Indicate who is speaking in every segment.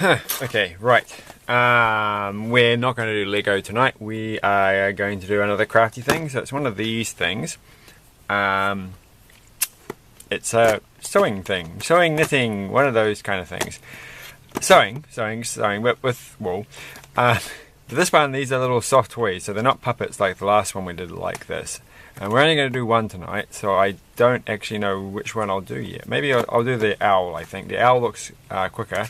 Speaker 1: Okay, right. We're not going to do Lego tonight. We are going to do another crafty thing. So it's one of these things. It's a sewing thing. Sewing, knitting, one of those kind of things. Sewing, but with wool. This one, these are little soft toys, so they're not puppets like the last one we did like this. And we're only going to do one tonight, so I don't actually know which one I'll do yet. Maybe I'll do the owl, I think. The owl looks quicker,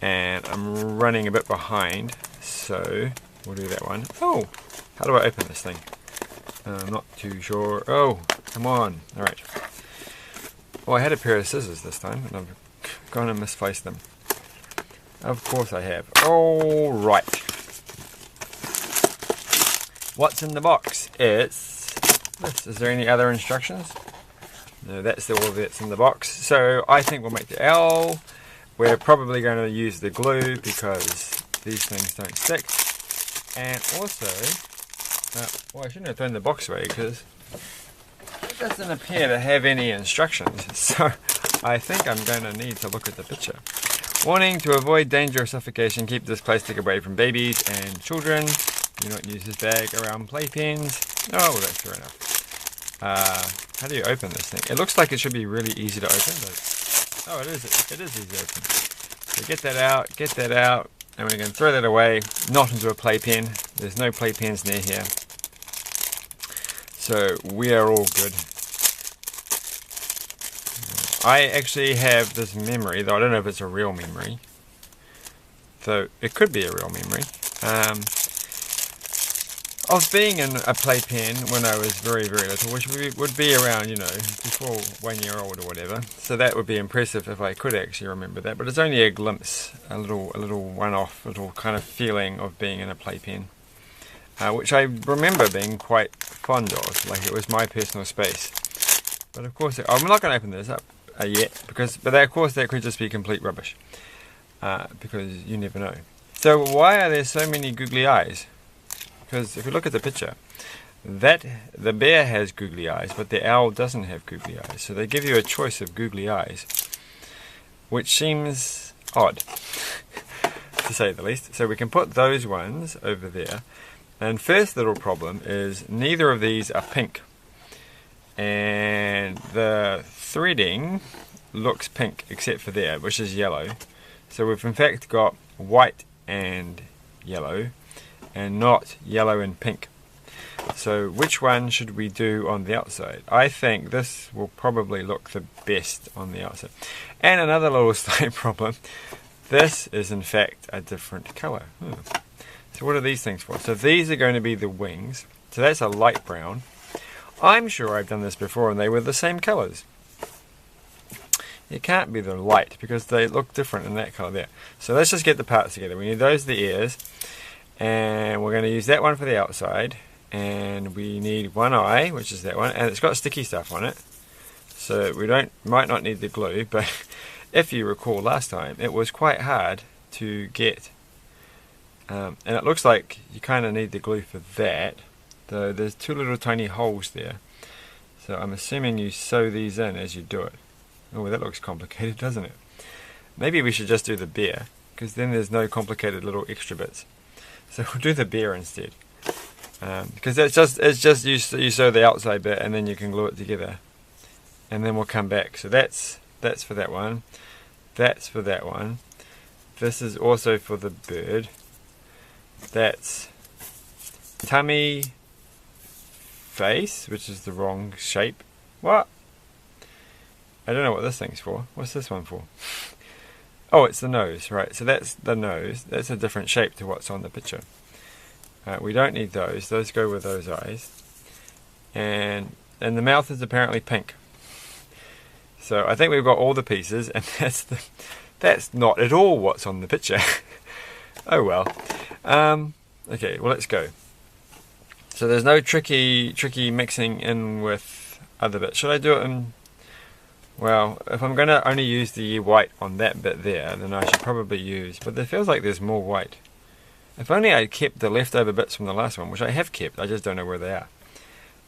Speaker 1: and I'm running a bit behind, so we'll do that one. Oh, how do I open this thing? I'm not too sure. Oh, come on. Alright. Oh, I had a pair of scissors this time, and I've gone and misplaced them. Of course I have. Alright. What's in the box? It's this. Is there any other instructions? No, that's all that's in the box. So I think we'll make the owl. We're probably going to use the glue because these things don't stick. And also, well, I shouldn't have thrown the box away because it doesn't appear to have any instructions. So I think I'm going to need to look at the picture. Warning: to avoid danger of suffocation, keep this plastic away from babies and children. Do not use this bag around playpens. Oh, well, that's fair enough. How do you open this thing? It looks like it should be really easy to open, but oh, it is easy to open. So get that out, and we're going to throw that away, not into a playpen. There's no playpens near here. So we are all good. I actually have this memory, though I don't know if it's a real memory. So it could be a real memory. Of being in a playpen when I was very, very little, which would be around, you know, before 1 year old or whatever. So that would be impressive if I could actually remember that. But it's only a glimpse, a little one-off, little kind of feeling of being in a playpen, which I remember being quite fond of, like it was my personal space. But of course, I'm not going to open this up yet, but of course that could just be complete rubbish, because you never know. So why are there so many googly eyes? Because if you look at the picture, the bear has googly eyes, but the owl doesn't have googly eyes. So they give you a choice of googly eyes, which seems odd, to say the least. So we can put those ones over there. And first little problem is neither of these are pink. And the threading looks pink except for there, which is yellow. So we've in fact got white and yellow, and not yellow and pink. So which one should we do on the outside? I think this will probably look the best on the outside. And another little slight problem, this is in fact a different colour. So what are these things for? So these are going to be the wings. So that's a light brown. I'm sure I've done this before and they were the same colours. It can't be the light because they look different in that colour there. So let's just get the parts together. We need those, the ears. And we're going to use that one for the outside, and we need one eye, which is that one, and it's got sticky stuff on it, so we might not need the glue. But if you recall last time, it was quite hard to get, and it looks like you kind of need the glue for that, though there's two little tiny holes there, so I'm assuming you sew these in as you do it. Oh, that looks complicated, doesn't it? Maybe we should just do the bear, because then there's no complicated little extra bits. So we'll do the bear instead, because it's just you sew the outside bit and then you can glue it together, and then we'll come back. So that's for that one, that's for that one. This is also for the bird. That's tummy, face, which is the wrong shape. What? I don't know what this thing's for. What's this one for? Oh, it's the nose, right? So that's the nose. That's a different shape to what's on the picture. We don't need those. Those go with those eyes. And the mouth is apparently pink. So I think we've got all the pieces, and that's not at all what's on the picture. Oh well. Okay, well let's go. So there's no tricky mixing in with other bits. Should I do it in? Well, if I'm going to only use the white on that bit there, then I should probably use, but it feels like there's more white. If only I kept the leftover bits from the last one, which I have kept, I just don't know where they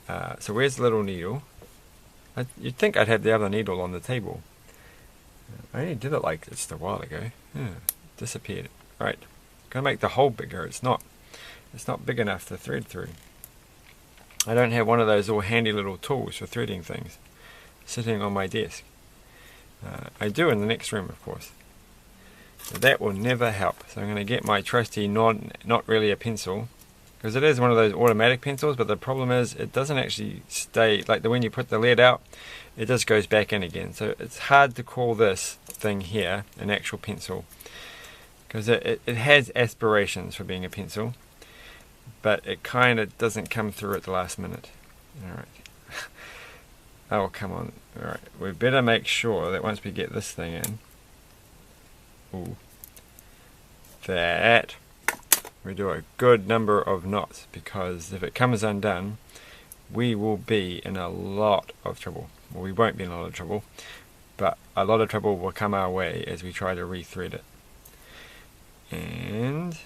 Speaker 1: are. So where's the little needle? You'd think I'd have the other needle on the table. I only did it like just a while ago. Yeah. disappeared. Right, gonna make the hole bigger. It's not big enough to thread through. I don't have one of those all handy little tools for threading things sitting on my desk. I do in the next room, of course. So that will never help. So I'm going to get my trusty not really a pencil, because it is one of those automatic pencils, but the problem is it doesn't actually stay, like when you put the lead out, it just goes back in again. So it's hard to call this thing here an actual pencil, because it has aspirations for being a pencil, but it kind of doesn't come through at the last minute. Alright. Oh, come on. Alright, we better make sure that once we get this thing in, that we do a good number of knots, because if it comes undone, we will be in a lot of trouble. Well, we won't be in a lot of trouble, but a lot of trouble will come our way as we try to rethread it. And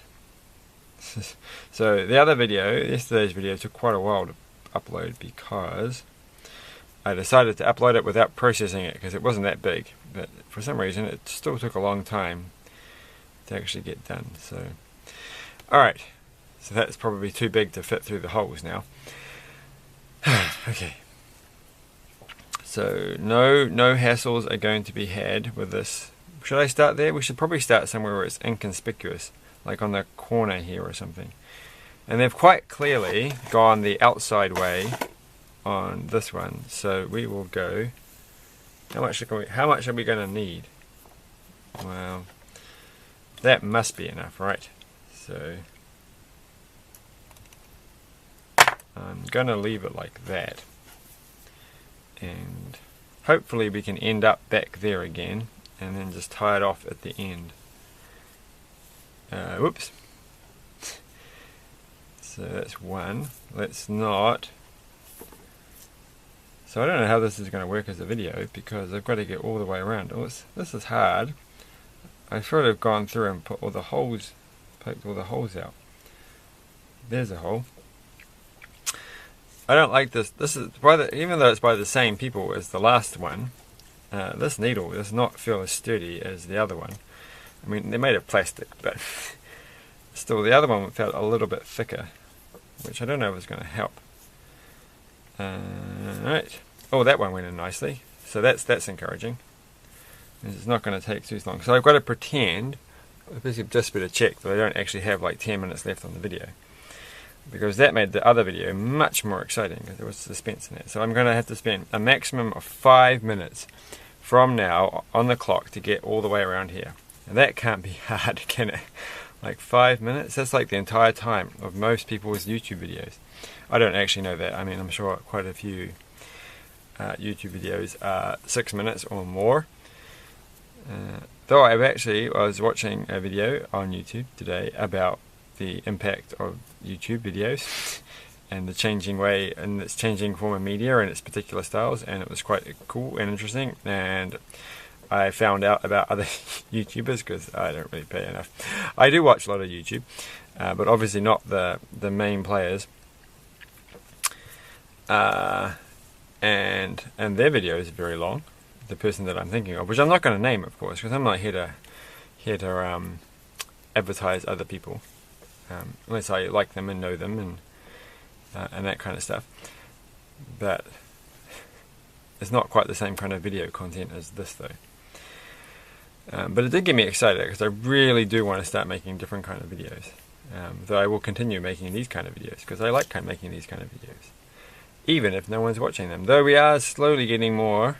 Speaker 1: so the other video, yesterday's video, took quite a while to upload because I decided to upload it without processing it because it wasn't that big, but for some reason it still took a long time to actually get done. So alright, so that's probably too big to fit through the holes now. Okay, so no hassles are going to be had with this. Should I start there? We should probably start somewhere where it's inconspicuous, like on the corner here or something. And they've quite clearly gone the outside way on this one, so we will go. How much are we going to need? Well, that must be enough, right? So I'm going to leave it like that, and hopefully we can end up back there again and then just tie it off at the end. Whoops. So that's one. Let's not. So I don't know how this is going to work as a video because I've got to get all the way around. Oh, this is hard. I should have gone through and put all the holes, poked all the holes out. There's a hole. I don't like this. This is even though it's by the same people as the last one. This needle does not feel as sturdy as the other one. I mean, they're made of plastic, but still, the other one felt a little bit thicker, which I don't know if it's going to help. Right. Oh, that one went in nicely. So that's encouraging. It's not going to take too long. So I've got to pretend, just a bit of check, that I don't actually have like 10 minutes left on the video, because that made the other video much more exciting because there was suspense in it. So I'm going to have to spend a maximum of 5 minutes from now on the clock to get all the way around here. And that can't be hard, can it? Like 5 minutes? That's like the entire time of most people's YouTube videos. I don't actually know that. I mean, I'm sure quite a few YouTube videos are 6 minutes or more. Though I was watching a video on YouTube today about the impact of YouTube videos and the changing way and its changing form of media and its particular styles, and it was quite cool and interesting. And I found out about other YouTubers because I don't really pay enough. I do watch a lot of YouTube, but obviously not the main players. And their videos are very long. The person that I'm thinking of, which I'm not going to name, of course, because I'm not here to advertise other people, unless I like them and know them and that kind of stuff. But it's not quite the same kind of video content as this, though. But it did get me excited because I really do want to start making different kind of videos. Though I will continue making these kind of videos because I like making these kind of videos, even if no one's watching them. Though we are slowly getting more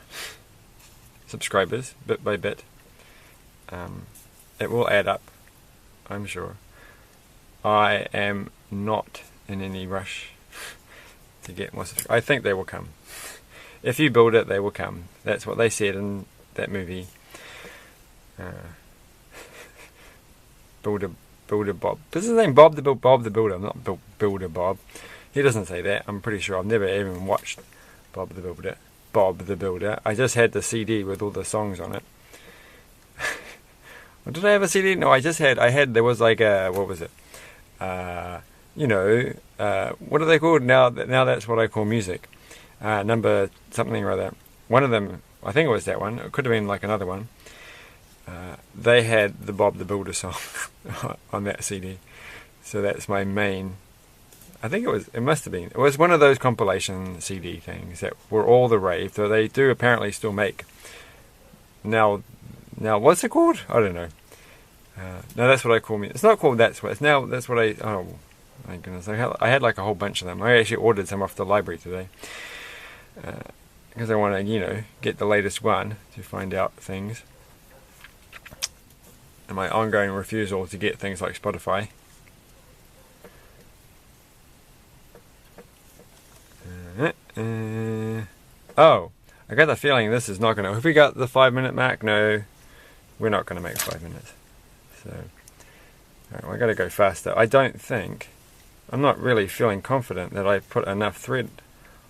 Speaker 1: subscribers, bit by bit. It will add up, I'm sure. I am not in any rush to get more subscribers. I think they will come. If you build it, they will come. That's what they said in that movie. Builder Bob. This is his name, Bob the Builder, not Builder Bob. He doesn't say that. I'm pretty sure. I've never even watched Bob the Builder. I just had the CD with all the songs on it. Did I have a CD? No, I had, there was like a, what was it? What are they called? Now that's what I call music. Number something or other. One of them, I think it was that one. It could have been like another one. they had the Bob the Builder song on that CD. So that's my main. I think it must have been. It was one of those compilation CD things that were all the rave. Though they do apparently still make. Now what's it called? I don't know. No, that's what I call me. It's not called That's What. It's now that's what I. Oh my goodness! I had like a whole bunch of them. I actually ordered some off the library today because I want to, get the latest one to find out things. And my ongoing refusal to get things like Spotify. Oh, I got the feeling this is not going to... Have we got the 5-minute mark? No, we're not going to make 5 minutes. So, I got to go faster. I don't think... I'm not really feeling confident that I put enough thread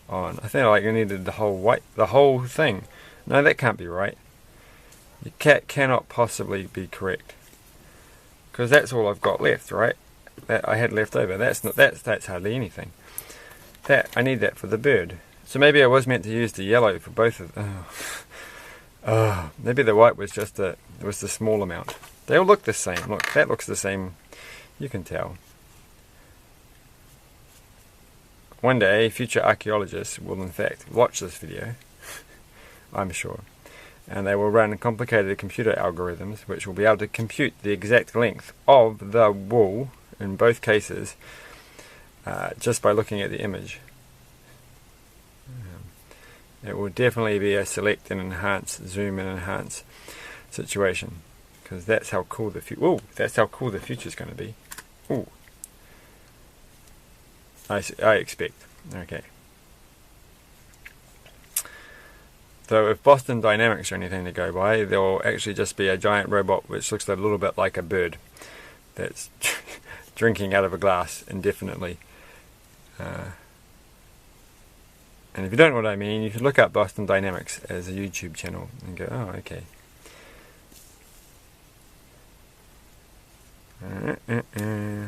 Speaker 1: on. I think I needed the whole thing. No, that can't be right. Your cat cannot possibly be correct. Because that's all I've got left, right? That I had left over. That's hardly anything. I need that for the bird. So maybe I was meant to use the yellow for both of them. Maybe the white was just the small amount. They all look the same. Look, that looks the same. You can tell. One day, future archaeologists will in fact watch this video, I'm sure, and they will run complicated computer algorithms which will be able to compute the exact length of the wool in both cases just by looking at the image. It will definitely be a select and enhance, zoom and enhance situation, because that's how cool the future is going to be. Ooh. I expect. Okay. So if Boston Dynamics are anything to go by, there will actually just be a giant robot which looks a little bit like a bird that's drinking out of a glass indefinitely. And if you don't know what I mean, you can look up Boston Dynamics as a YouTube channel and go, oh, okay.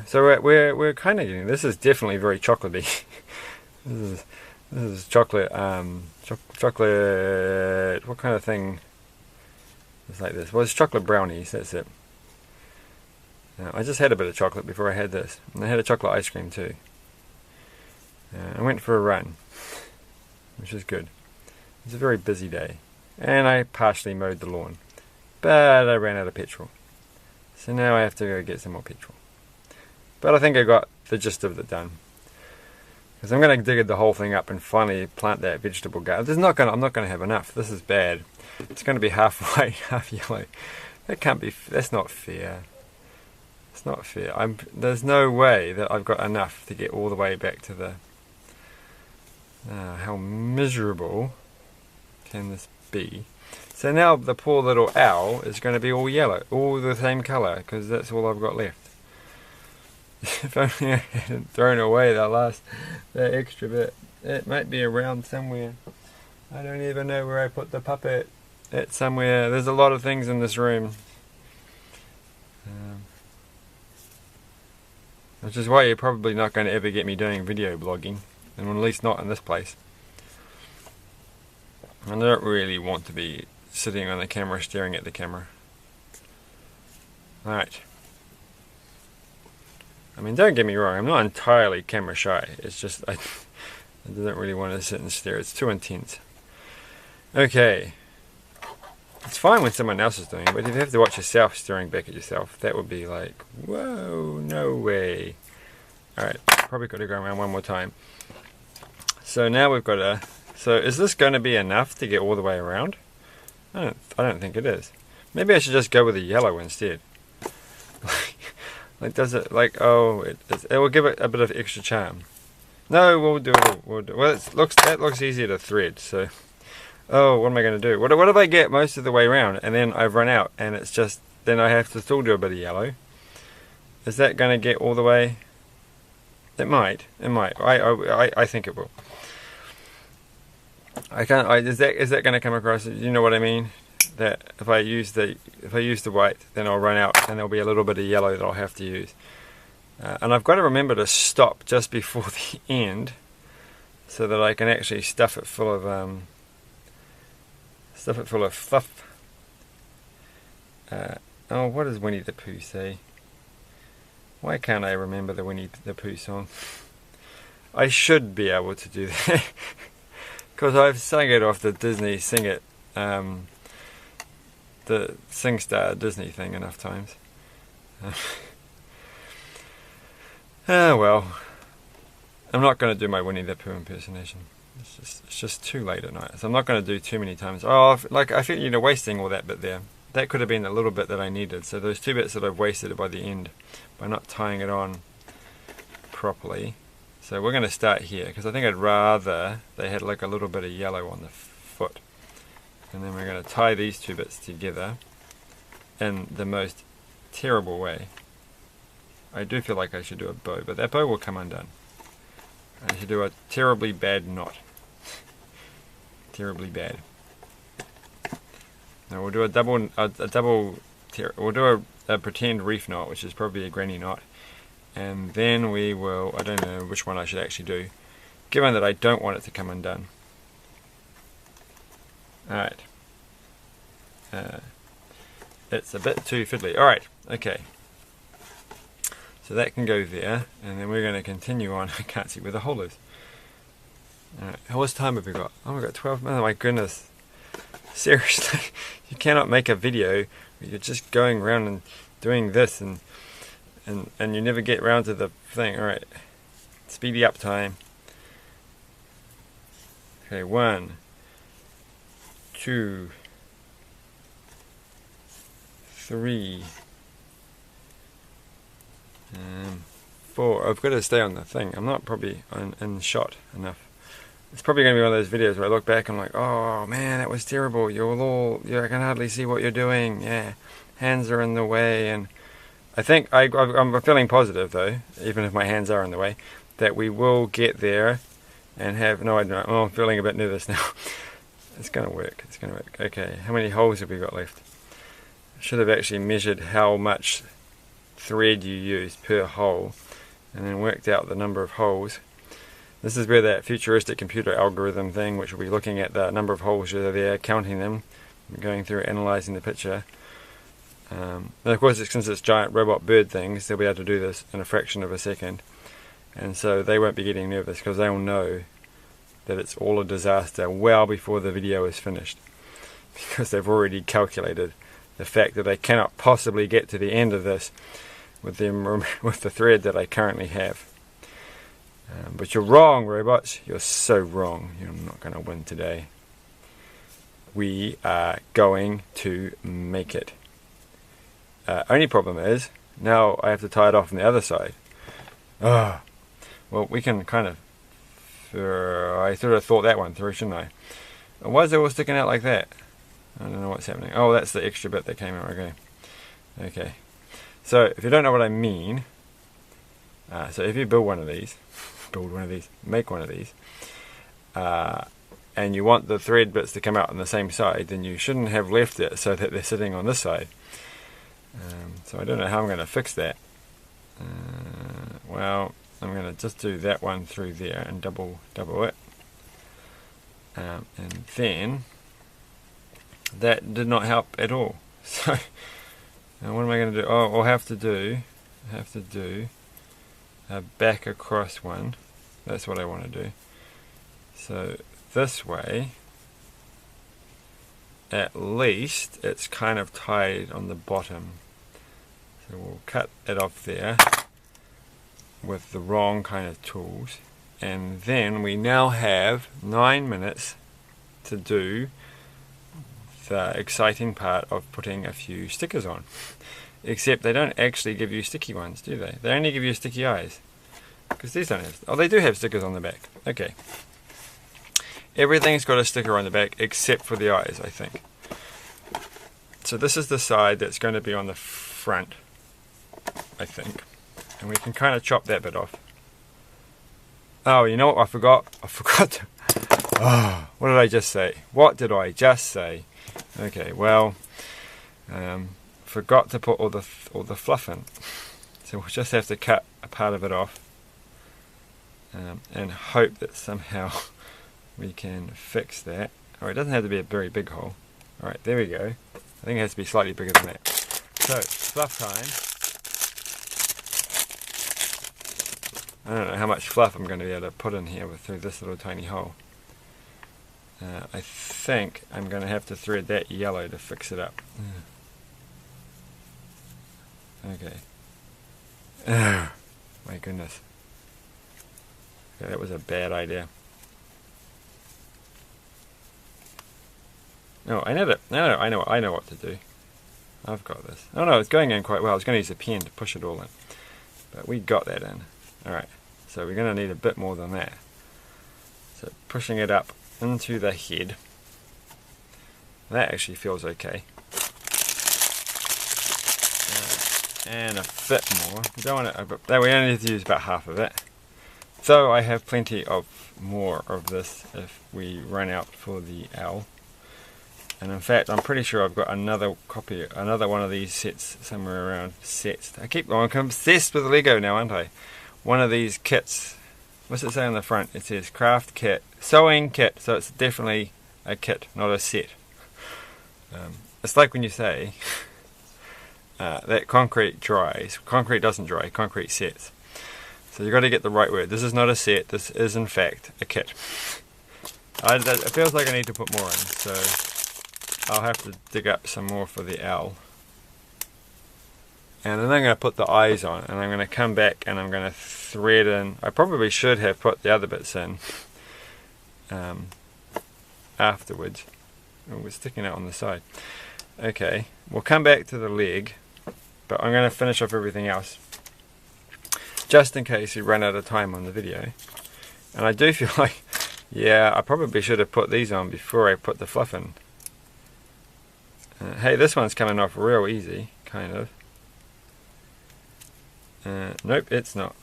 Speaker 1: So we're kind of getting, this is definitely very chocolatey. this is chocolate. Chocolate. What kind of thing is like this? Well, it's chocolate brownies. That's it. I just had a bit of chocolate before I had this, and I had a chocolate ice cream too. I went for a run, which is good. It's a very busy day, and I partially mowed the lawn, but I ran out of petrol. So now I have to go get some more petrol. But I think I got the gist of it done. Because I'm going to dig the whole thing up and finally plant that vegetable garden. I'm not going to have enough. This is bad. It's going to be half white, half yellow. That can't be. That's not fair. It's not fair. There's no way that I've got enough to get all the way back to the... how miserable can this be? So now the poor little owl is going to be all yellow, all the same colour, because that's all I've got left. If only I hadn't thrown away that extra bit. It might be around somewhere. I don't even know where I put the puppet. It's somewhere. There's a lot of things in this room. Which is why you're probably not going to ever get me doing video blogging, and at least not in this place. I don't really want to be sitting on the camera, staring at the camera. Alright. I mean, don't get me wrong, I'm not entirely camera shy. It's just, I don't really want to sit and stare. It's too intense. Okay. It's fine when someone else is doing it, but if you have to watch yourself staring back at yourself, that would be like, whoa, no way. Alright, probably got to go around one more time. So now we've got a... So is this going to be enough to get all the way around? I don't think it is. Maybe I should just go with the yellow instead. Like, does it, like, oh, it will give it a bit of extra charm. No, we'll do it. Well, that looks easier to thread, so... Oh, what am I going to do? What if I get most of the way around, and then I've run out, and it's just... Then I have to still do a bit of yellow. Is that going to get all the way? It might. It might. I think it will. Is that going to come across? You know what I mean? That if I use the white, then I'll run out, and there'll be a little bit of yellow that I'll have to use. And I've got to remember to stop just before the end, so that I can actually stuff it full of fluff. Oh, what does Winnie the Pooh say? Why can't I remember the Winnie the Pooh song? I should be able to do that. Because I've sung it off the Disney Sing It, the SingStar Disney thing enough times. Well, I'm not going to do my Winnie the Pooh impersonation. It's just too late at night, so I'm not going to do too many times. Oh, I feel wasting all that bit there. That could have been a little bit that I needed. So those 2 bits that I've wasted by the end by not tying it on properly. So we're going to start here because I think I'd rather they had like a little bit of yellow on the foot. And then we're going to tie these 2 bits together in the most terrible way. I do feel like I should do a bow, but that bow will come undone. I should do a terribly bad knot. Terribly bad. Now we'll do we'll do a pretend reef knot, which is probably a granny knot. And then we will, I don't know which one I should actually do, given that I don't want it to come undone. Alright. It's a bit too fiddly. Alright, okay. So that can go there, and then we're going to continue on. I can't see where the hole is. Alright, how much time have we got? Oh, we've got 12 minutes. Oh my goodness. Seriously, you cannot make a video where you're just going around and doing this and you never get round to the thing. Alright, speedy up time. Okay, 1, 2, 3, 4. I've got to stay on the thing. I'm not probably in shot enough. It's probably going to be one of those videos where I look back and I'm like, oh man, that was terrible. I can hardly see what you're doing. Yeah, hands are in the way. And I think I'm feeling positive though, even if my hands are in the way, that we will get there and have, no I don't know, oh, I'm feeling a bit nervous now. It's going to work, it's going to work. Okay, how many holes have we got left? I should have actually measured how much thread you use per hole and then worked out the number of holes. This is where that futuristic computer algorithm thing, which will be looking at the number of holes that are there, counting them, going through analysing the picture. And of course, since it's giant robot bird things, they'll be able to do this in a fraction of a second. And so they won't be getting nervous because they'll know that it's all a disaster well before the video is finished. Because they've already calculated the fact that they cannot possibly get to the end of this with the thread that I currently have. But you're wrong, robots. You're so wrong. You're not going to win today. We are going to make it. Only problem is, now I have to tie it off on the other side. Well, we can kind of... I sort of thought that one through, shouldn't I? Why is it all sticking out like that? I don't know what's happening. Oh, that's the extra bit that came out. Okay. So, if you don't know what I mean... so if you make one of these, and you want the thread bits to come out on the same side, then you shouldn't have left it so that they're sitting on this side. So I don't know how I'm going to fix that. Well, I'm going to just do that one through there and double it. And then, that did not help at all. So, now what am I going to do? Oh, I'll have to do a back across one. That's what I want to do. So this way, at least it's kind of tied on the bottom. So we'll cut it off there with the wrong kind of tools, and then we now have 9 minutes to do the exciting part of putting a few stickers on. Except they don't actually give you sticky ones, do they? They only give you sticky eyes. Because these don't have... Oh, they do have stickers on the back. Okay. Everything's got a sticker on the back except for the eyes, I think. So this is the side that's going to be on the front, I think. And we can kind of chop that bit off. Oh, you know what I forgot? I forgot to... Oh, what did I just say? What did I just say? Okay, well... forgot to put all the fluff in. So we'll just have to cut a part of it off. And hope that somehow we can fix that. Oh, it doesn't have to be a very big hole. Alright, there we go. I think it has to be slightly bigger than that. So, fluff time. I don't know how much fluff I'm going to be able to put in here through this little tiny hole. I think I'm going to have to thread that yellow to fix it up. Okay. Oh, my goodness. Okay, that was a bad idea. No, I know that. No, I know what to do. I've got this. Oh no, it's going in quite well. I was going to use a pen to push it all in, but we got that in. All right. So we're going to need a bit more than that. So pushing it up into the head. That actually feels okay. And a bit more. We don't want it. We only need to use about half of it. So I have plenty of more of this if we run out for the owl. And in fact, I'm pretty sure I've got another copy, another one of these sets somewhere around. Sets. I'm obsessed with Lego now, aren't I? One of these kits. What's it say on the front? It says craft kit, sewing kit. So it's definitely a kit, not a set. It's like when you say that concrete dries. Concrete doesn't dry. Concrete sets. So you've got to get the right word. This is not a set. This is in fact a kit. It feels like I need to put more in. So I'll have to dig up some more for the owl. And then I'm going to put the eyes on, and I'm going to come back and I'm going to thread in. I probably should have put the other bits in afterwards. Oh, we're sticking out on the side. Okay, we'll come back to the leg, but I'm going to finish off everything else, just in case we run out of time on the video. And I do feel like, yeah, I probably should have put these on before I put the fluff in. Hey, this one's coming off real easy, kind of. Nope, it's not.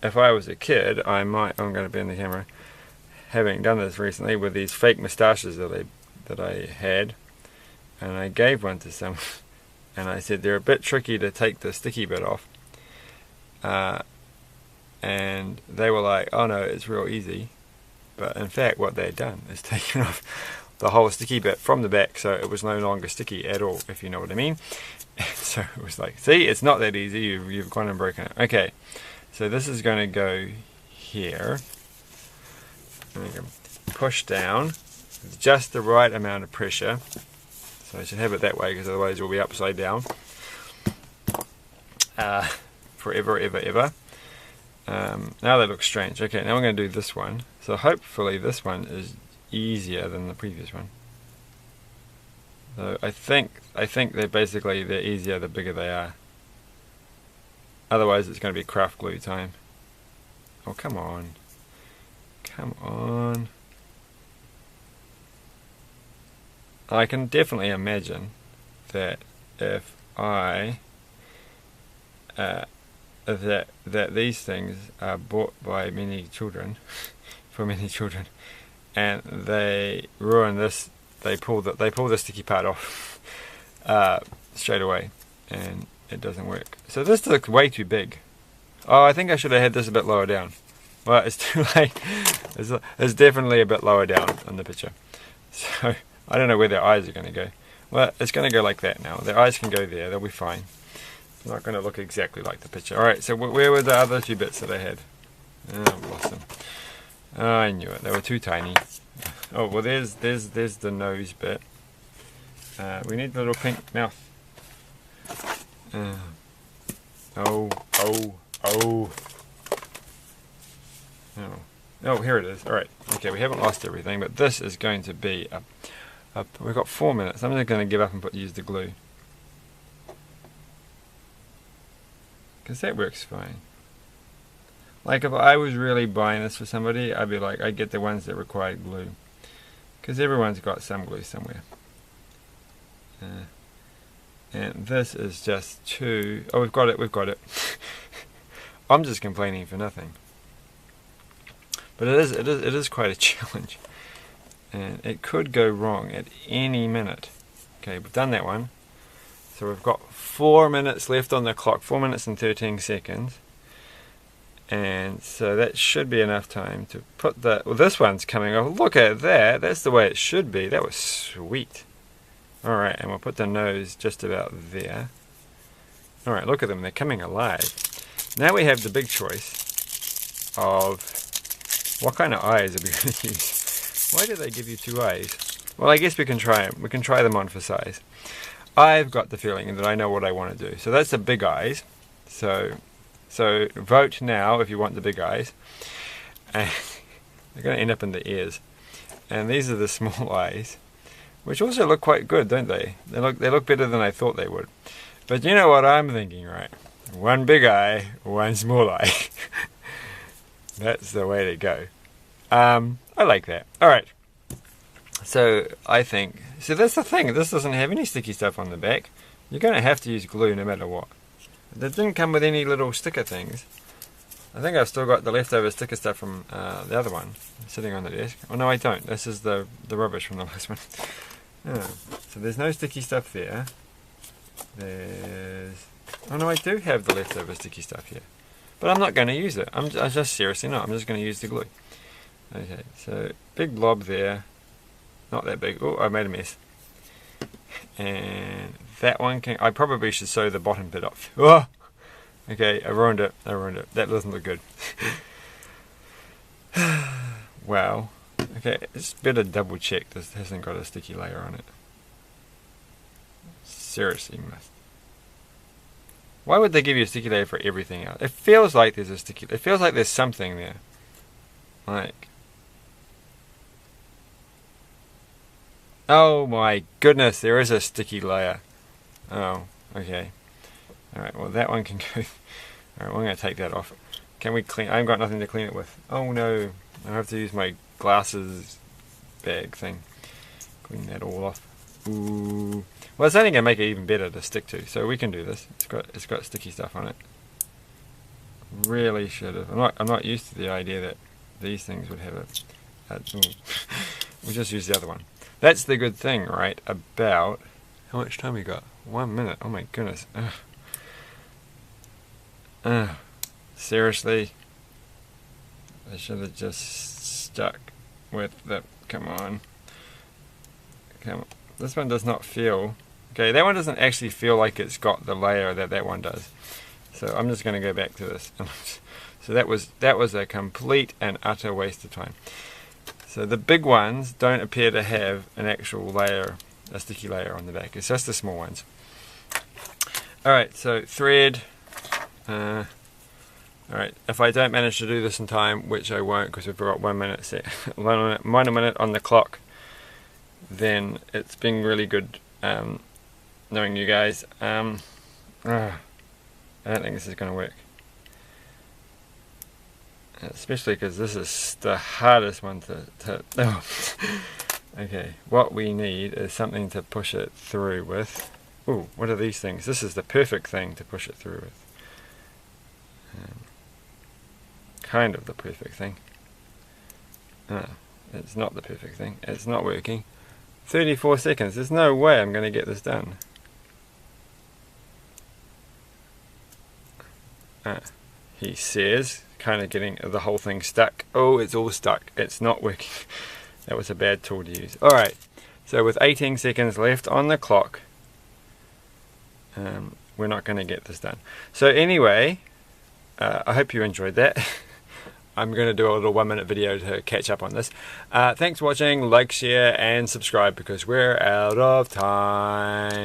Speaker 1: If I was a kid, I'm going to be in the camera, having done this recently with these fake moustaches that I had, and I gave one to someone, and I said they're a bit tricky to take the sticky bit off, and they were like, oh no, it's real easy. But in fact what they had done is taken off the whole sticky bit from the back, so it was no longer sticky at all, if you know what I mean. So it was like, see, it's not that easy, you've gone and broken it. Okay, so this is going to go here. I'm going to push down with just the right amount of pressure. So I should have it that way, because otherwise it will be upside down. Forever, ever, ever. Now they look strange. Okay, now we're going to do this one. So hopefully this one is easier than the previous one. So I think they're easier the bigger they are. Otherwise it's going to be craft glue time. Oh, come on. Come on. I can definitely imagine that if I that these things are bought by many children for many children, and they ruin this, they pull the sticky part off straight away, and it doesn't work. So this looks way too big. Oh, I think I should have had this a bit lower down. Well, it's too late. It's definitely a bit lower down in the picture. So I don't know where their eyes are going to go. Well, it's going to go like that now. Their eyes can go there. They'll be fine. It's not going to look exactly like the picture. Alright, so where were the other two bits that I had? Oh, I've lost them. Oh, I knew it. They were too tiny. Oh, well, there's the nose bit. We need the little pink mouth. Oh. Oh, here it is. Alright, okay, we haven't lost everything, but this is going to be we've got 4 minutes. I'm just going to give up and use the glue, because that works fine. Like if I was really buying this for somebody, I'd be like, I'd get the ones that required glue, because everyone's got some glue somewhere. And this is just too... Oh, we've got it. I'm just complaining for nothing. But it is quite a challenge, and it could go wrong at any minute. Okay, we've done that one. So we've got 4 minutes left on the clock, 4 minutes and 13 seconds. And so that should be enough time to put the... Well, this one's coming off. Look at that. That's the way it should be. That was sweet. Alright, and we'll put the nose just about there. Alright, look at them, they're coming alive. Now we have the big choice of what kind of eyes are we going to use. Why do they give you 2 eyes? Well, I guess we can try them. We can try them on for size. I've got the feeling that I know what I want to do. So that's the big eyes. So vote now if you want the big eyes. And they're going to end up in the ears. And these are the small eyes, which also look quite good, don't they? They look better than I thought they would. But you know what I'm thinking, right? 1 big eye, 1 small eye. That's the way to go. I like that. Alright. So I think, so that's the thing, this doesn't have any sticky stuff on the back. You're going to have to use glue no matter what. It didn't come with any little sticker things. I think I've still got the leftover sticker stuff from the other one sitting on the desk. Oh no, I don't. This is the rubbish from the last one. Oh, so there's no sticky stuff there. Oh no, I do have the leftover sticky stuff here. But I'm not going to use it. I'm just seriously not. I'm just going to use the glue. Okay, so big blob there. Not that big. Oh, I made a mess. And that one can... I probably should sew the bottom bit off. Oh! Okay, I ruined it. That doesn't look good. Wow. Okay, it's better double check this hasn't got a sticky layer on it. Seriously must. Why would they give you a sticky layer for everything else? It feels like there's a sticky... It feels like there's something there. Like... Oh my goodness, there is a sticky layer. Oh, okay. Alright, well that one can go... Alright, well, I'm going to take that off. Can we clean... I haven't got nothing to clean it with. Oh no, I have to use my glasses bag thing. Clean that all off. Ooh. Well, it's only going to make it even better to stick to, so we can do this. It's got sticky stuff on it. Really should have. I'm not used to the idea that these things would have we'll just use the other one. That's the good thing, right? About... How much time we got? 1 minute. Oh my goodness. Seriously? I should have just stuck with the... Come on. Come on. This one does not feel... Okay, that one doesn't actually feel like it's got the layer that one does. So I'm just going to go back to this. So that was a complete and utter waste of time. So the big ones don't appear to have an actual layer, a sticky layer on the back. It's just the small ones. Alright, so thread. Alright, if I don't manage to do this in time, which I won't because we've got 1 minute set, 1 minute on the clock, then it's been really good knowing you guys. I don't think this is going to work. Especially because this is the hardest one to oh. Okay, what we need is something to push it through with. Ooh, what are these things? This is the perfect thing to push it through with. Kind of the perfect thing. It's not the perfect thing. It's not working. 34 seconds. There's no way I'm going to get this done. He says, kind of getting the whole thing stuck. Oh, it's all stuck. It's not working. That was a bad tool to use. Alright, so with 18 seconds left on the clock, we're not going to get this done. So anyway, I hope you enjoyed that. I'm going to do a little 1 minute video to catch up on this. Thanks for watching. Like, share and subscribe because we're out of time.